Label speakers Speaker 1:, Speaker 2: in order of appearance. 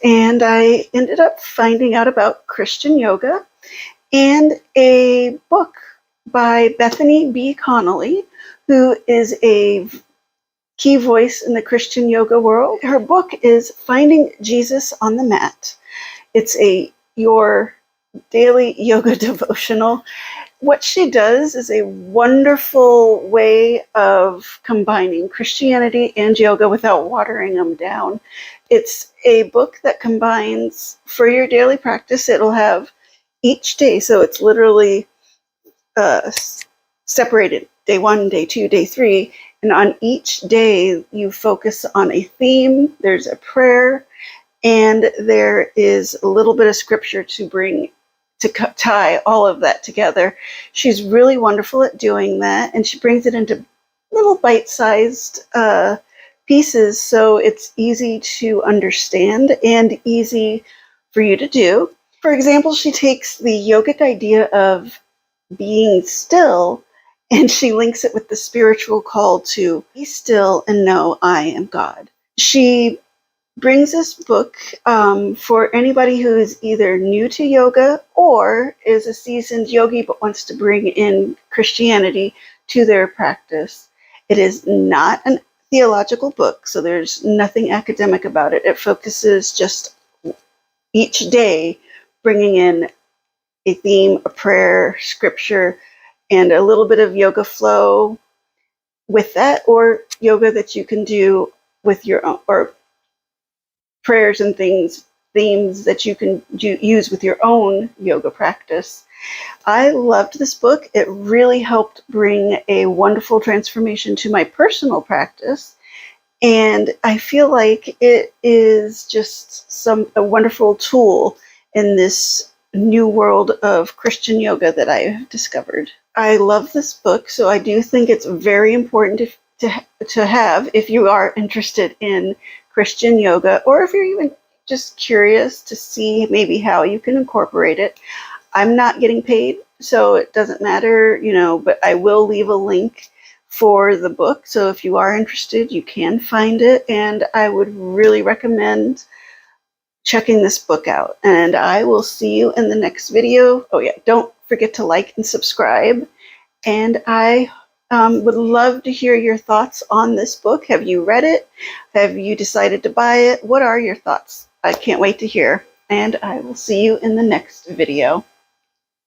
Speaker 1: and I ended up finding out about Christian yoga and a book by Bethanny B Connelly, who is a key voice in the Christian yoga world. Her book is Finding Jesus on the Mat. It's your daily yoga devotional. What she does is a wonderful way of combining Christianity and yoga without watering them down. It's a book that combines, for your daily practice, it'll have each day, so it's literally separated, day 1, day 2, day 3, and on each day you focus on a theme, there's a prayer, and there is a little bit of scripture to tie all of that together. She's really wonderful at doing that, and she brings it into little bite-sized pieces, so it's easy to understand and easy for you to do. For example, she takes the yogic idea of being still, and she links it with the spiritual call to be still and know I am God. She brings this book for anybody who is either new to yoga or is a seasoned yogi but wants to bring in Christianity to their practice. It is not a theological book, so there's nothing academic about it. It focuses just each day bringing in a theme, a prayer, scripture, and a little bit of yoga flow with that, or yoga that you can do with your own, or prayers and themes that you can use with your own yoga practice. I loved this book. It really helped bring a wonderful transformation to my personal practice. And I feel like it is just a wonderful tool in this new world of Christian yoga that I've discovered. I love this book, so I do think it's very important to have if you are interested in Christian yoga, or if you're even just curious to see maybe how you can incorporate it. I'm not getting paid, so it doesn't matter, but I will leave a link for the book. So if you are interested, you can find it, and I would really recommend checking this book out. And I will see you in the next video. Oh yeah, don't forget to like and subscribe. And I would love to hear your thoughts on this book. Have you read it? Have you decided to buy it? What are your thoughts? I can't wait to hear. And I will see you in the next video.